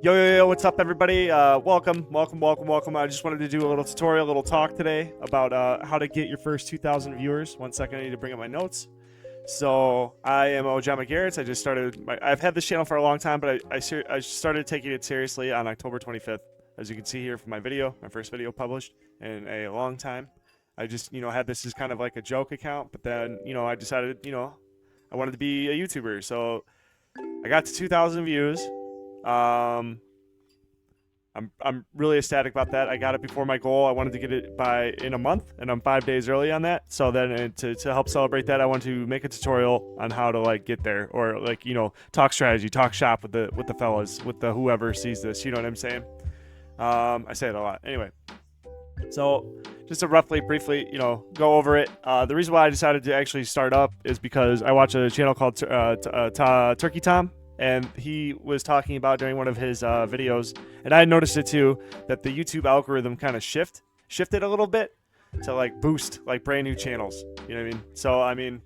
Yo, what's up, everybody? Welcome. I just wanted to do a little tutorial, a little talk today about how to get your first 2,000 viewers. One second, I need to bring up my notes. So, I am Ojama Garrett. I've had this channel for a long time, but I started taking it seriously on October 25th. As you can see here from my video, my first video published in a long time. I just, had this as kind of like a joke account, but then, I decided, I wanted to be a YouTuber. So, I got to 2,000 views. I'm really ecstatic about that. I got it before my goal. I wanted to get it in a month, and I'm 5 days early on that. So then to help celebrate that, I want to make a tutorial on how to get there, or talk strategy, talk shop with the fellas, with the whoever sees this. You know what I'm saying? I say it a lot. Anyway, so just to briefly, go over it. The reason why I decided to actually start up is because I watch a channel called Turkey Tom, and he was talking about during one of his videos, and I noticed it too, that the YouTube algorithm kind of shifted a little bit to boost brand new channels. You know what I mean? So I mean,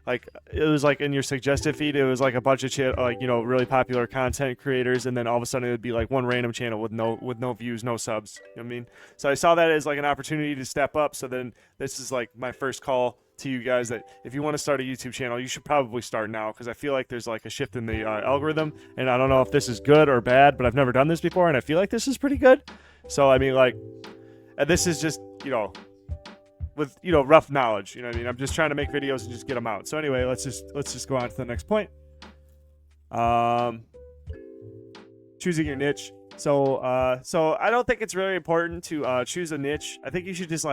it was in your suggested feed, it was a bunch of really popular content creators, and then all of a sudden it would be one random channel with no views, no subs. You know what I mean? So I saw that as an opportunity to step up. So then this is my first call to you guys, that if you want to start a YouTube channel, you should probably start now, because I feel like there's a shift in the algorithm, and I don't know if this is good or bad, but I've never done this before, and I feel like this is pretty good. So I mean, and this is just with rough knowledge. You know what I mean? I'm just trying to make videos and just get them out. So anyway, let's just go on to the next point. Choosing your niche. So I don't think it's really important to choose a niche. I think you should just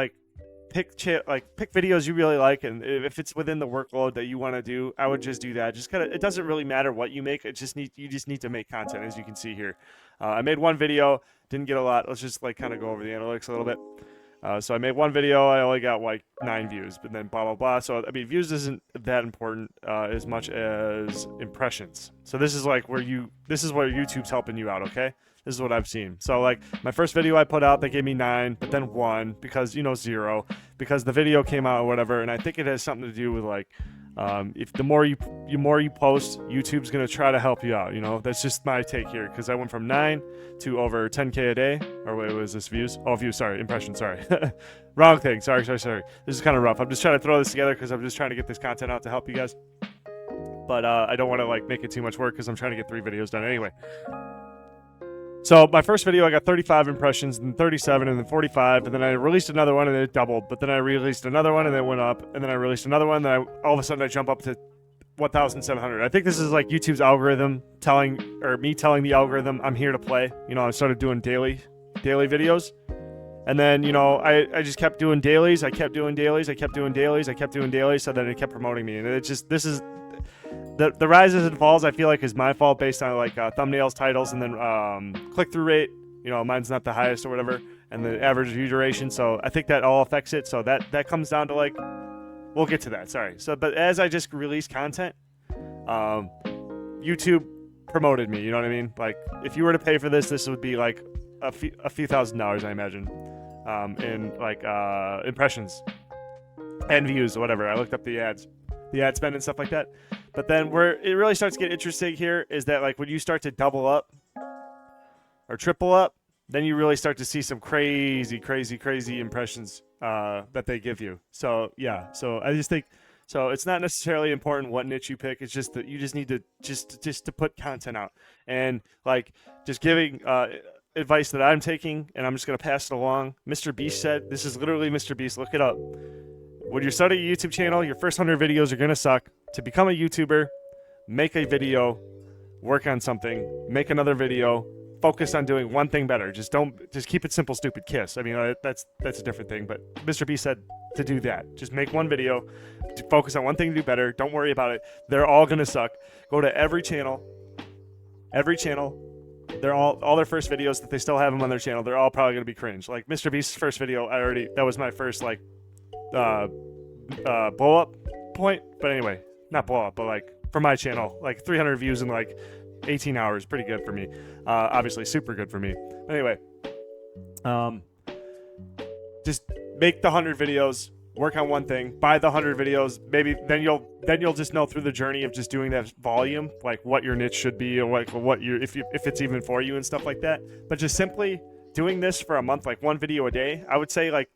pick videos you really like, and if it's within the workload that you want to do, I would just do that. Just kind of, it doesn't really matter what you make. You just need to make content, as you can see here. I made one video, didn't get a lot. Let's just kind of go over the analytics a little bit. So I made one video, I only got 9 views, but then blah blah blah. So I mean, views isn't that important as much as impressions. So this is where YouTube's helping you out, okay? This is what I've seen. So my first video I put out, they gave me 9, but then 1 because 0, because the video came out or whatever. And I think it has something to do with if the more you post, YouTube's gonna try to help you out. That's just my take here, because I went from 9 to over 10K a day. Or wait, was this views? Oh, views. Sorry, impressions. Sorry, wrong thing. Sorry. This is kind of rough. I'm just trying to throw this together because I'm just trying to get this content out to help you guys. But I don't want to make it too much work, because I'm trying to get 3 videos done anyway. So my first video, I got 35 impressions, and 37, and then 45, and then I released another one, and it doubled. But then I released another one, and it went up, and then I released another one, and all of a sudden I jump up to 1,700. I think this is YouTube's algorithm me telling the algorithm I'm here to play. I started doing daily videos, and then I just kept doing dailies. I kept doing dailies. So then it kept promoting me, and this is. The rises and falls, I feel is my fault, based on thumbnails, titles, and then click-through rate. Mine's not the highest or whatever, and the average view duration. So I think that all affects it. So that comes down to we'll get to that. Sorry. So, but as I just released content, YouTube promoted me. You know what I mean? If you were to pay for this would be a few $1,000s, I imagine, in impressions and views, or whatever. I looked up the ad spend and stuff like that. But then where it really starts to get interesting here is that when you start to double up or triple up, then you really start to see some crazy impressions that they give you. So yeah, so I just think, so it's not necessarily important what niche you pick. It's just that you just need to just to put content out, and just giving advice that I'm taking, and I'm just gonna pass it along. Mr. Beast said, this is literally Mr. Beast. Look it up. When you're starting a YouTube channel, your first 100 videos are gonna suck. To become a YouTuber, make a video, work on something, make another video, focus on doing one thing better. Just keep it simple, stupid, kiss. I mean, that's a different thing, but Mr. B said to do that. Just make one video, focus on one thing to do better. Don't worry about it. They're all gonna suck. Go to every channel. They're all their first videos that they still have them on their channel. They're all probably gonna be cringe. Mr. Beast's first video, that was my first blow up point. But anyway, not blow up, but for my channel, 300 views in 18 hours, pretty good for me. Obviously super good for me. Anyway, just make the 100 videos, work on one thing, buy the 100 videos, maybe then you'll just know through the journey of just doing that volume, like what your niche should be, or like what you if it's even for you and stuff like that. But just simply doing this for a month, like one video a day, I would say like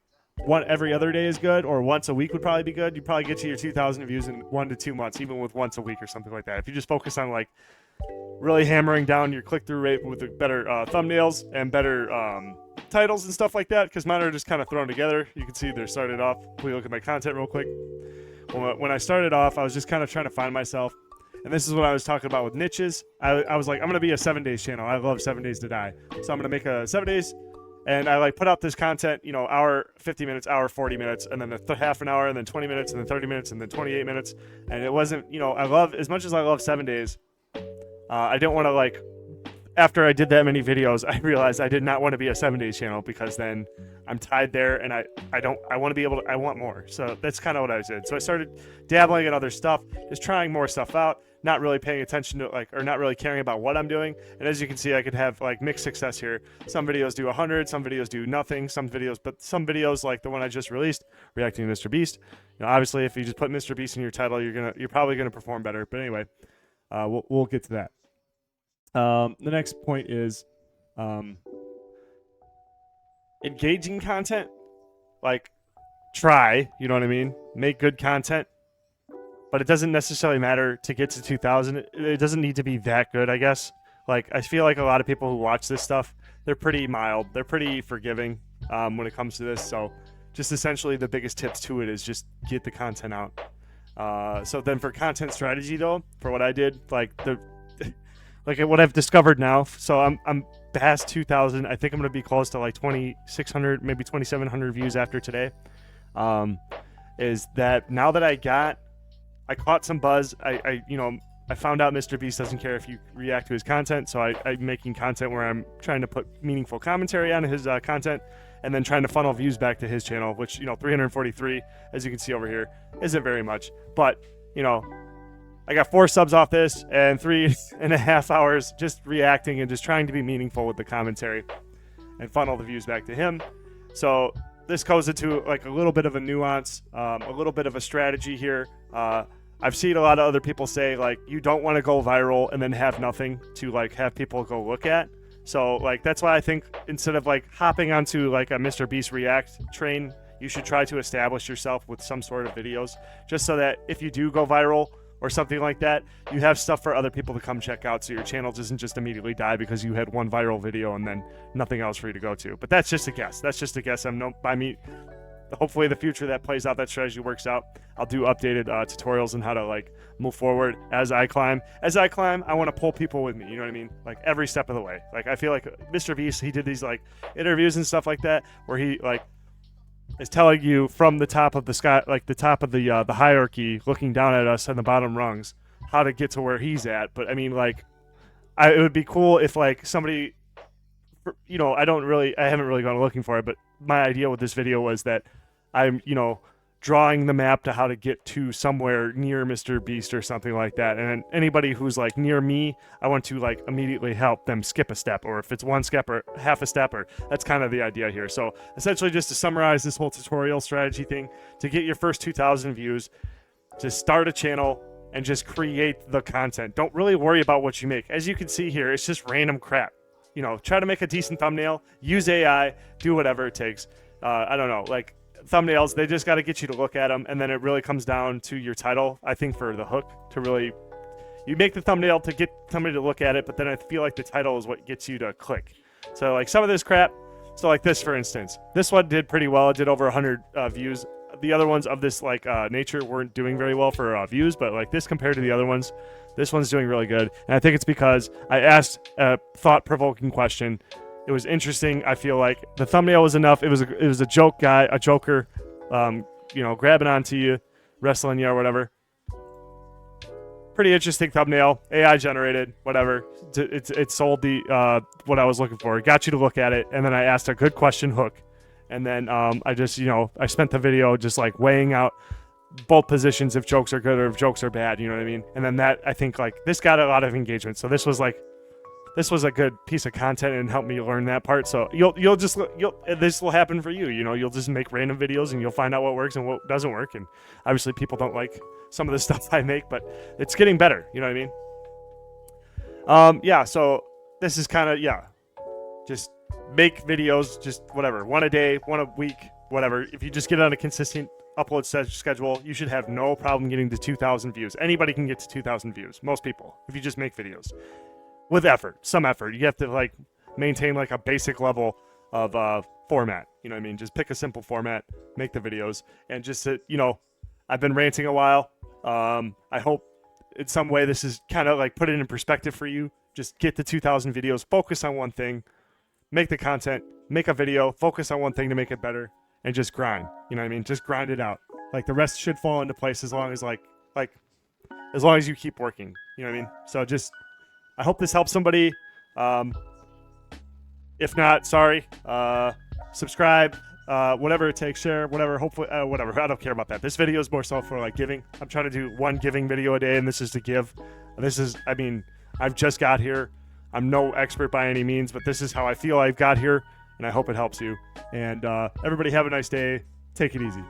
one every other day is good, or once a week would probably be good. You probably get to your 2,000 views in 1 to 2 months, even with once a week or something like that. If you just focus on like really hammering down your click-through rate with the better thumbnails and better titles and stuff like that, because mine are just kind of thrown together. You can see they're started off. If we look at my content real quick, when I started off, I was just kind of trying to find myself, and this is what I was talking about with niches. I was like, I'm gonna be a 7 days channel. I love 7 days to die, so I'm gonna make a 7 days. And I like put out this content, you know, hour, 50 minutes, hour, 40 minutes, and then half an hour, and then 20 minutes, and then 30 minutes, and then 28 minutes. And it wasn't, you know, I love, as much as I love 7 days, I didn't want to like, after I did that many videos, I realized I did not want to be a 7 days channel, because then I'm tied there, and I want to be able to, I want more. So that's kind of what I did. So I started dabbling in other stuff, just trying more stuff out, not really paying attention to like, or not really caring about what I'm doing. And as you can see, I could have like mixed success here. Some videos do 100, some videos do nothing, some videos like the one I just released, reacting to Mr. Beast. You know, obviously if you just put Mr. Beast in your title, you're probably gonna perform better. But anyway, we'll get to that. The next point is engaging content. Like, try, you know what I mean? Make good content. But it doesn't necessarily matter to get to 2,000. It doesn't need to be that good, I guess. Like, I feel like a lot of people who watch this stuff, they're pretty mild. They're pretty forgiving when it comes to this. So just essentially the biggest tips to it is just get the content out. So then for content strategy, though, for what I did, like what I've discovered now, so I'm past 2,000. I think I'm going to be close to like 2,600, maybe 2,700 views after today. Is that now that I caught some buzz. I found out Mr. Beast doesn't care if you react to his content, so I'm making content where I'm trying to put meaningful commentary on his content, and then trying to funnel views back to his channel, which, 343, as you can see over here, isn't very much. But, I got 4 subs off this and 3.5 hours just reacting and just trying to be meaningful with the commentary and funnel the views back to him. So this goes into like a little bit of a nuance, a little bit of a strategy here. I've seen a lot of other people say like you don't want to go viral and then have nothing to like have people go look at. So like that's why I think instead of like hopping onto like a Mr. Beast React train, you should try to establish yourself with some sort of videos, just so that if you do go viral or something like that, you have stuff for other people to come check out, so your channel doesn't just immediately die because you had one viral video and then nothing else for you to go to. But that's just a guess. That's just a guess. Hopefully the future that plays out, that strategy works out. I'll do updated tutorials on how to like move forward as I climb. As I climb, I want to pull people with me, you know what I mean? Like every step of the way. Like I feel like Mr. Beast, he did these like interviews and stuff like that where he like is telling you from the top of the sky, like the top of the hierarchy, looking down at us on the bottom rungs, how to get to where he's at. But I mean, like, it would be cool if like somebody, I haven't really gone looking for it, but my idea with this video was that I'm, drawing the map to how to get to somewhere near Mr. Beast or something like that. And anybody who's like near me, I want to like immediately help them skip a step, or if it's one step or half a step, or that's kind of the idea here. So essentially just to summarize this whole tutorial strategy thing, to get your first 2,000 views, just start a channel and just create the content. Don't really worry about what you make. As you can see here, it's just random crap. Try to make a decent thumbnail, use AI, do whatever it takes. I don't know, like thumbnails, they just got to get you to look at them, and then it really comes down to your title. I think for the hook, to really, you make the thumbnail to get somebody to look at it, but then I feel like the title is what gets you to click. So like some of this crap, so like this for instance, this one did pretty well. It did over 100 views. The other ones of this like nature weren't doing very well for views, but like this compared to the other ones, this one's doing really good. And I think it's because I asked a thought-provoking question. It was interesting. I feel like the thumbnail was enough. It was a joker, grabbing onto you, wrestling you or whatever. Pretty interesting thumbnail, AI generated, whatever. It sold the what I was looking for. It got you to look at it, and then I asked a good question hook, and then I just I spent the video just like weighing out both positions, if jokes are good or if jokes are bad, you know what I mean? And then that, I think like this got a lot of engagement. So this was like this was a good piece of content and helped me learn that part. So this will happen for you. You know, you'll just make random videos and you'll find out what works and what doesn't work. And obviously people don't like some of the stuff I make, but it's getting better. You know what I mean? Yeah. So this is kind of, yeah, just make videos, just whatever, one a day, one a week, whatever. If you just get on a consistent upload schedule, you should have no problem getting to 2,000 views. Anybody can get to 2,000 views. Most people, if you just make videos with effort, some effort. You have to like maintain like a basic level of format. You know what I mean? Just pick a simple format, make the videos, and just you know, I've been ranting a while. I hope in some way this is kind of like put it in perspective for you. Just get the 2,000 videos, focus on one thing, make the content, make a video, focus on one thing to make it better, and just grind. You know what I mean? Just grind it out. Like the rest should fall into place as long as as long as you keep working. You know what I mean? So just, I hope this helps somebody. If not, sorry. Subscribe, whatever it takes, share, whatever. Hopefully, whatever. I don't care about that. This video is more so for like giving. I'm trying to do one giving video a day, and this is to give. This is, I mean, I've just got here. I'm no expert by any means, but this is how I feel I've got here, and I hope it helps you. And everybody have a nice day. Take it easy.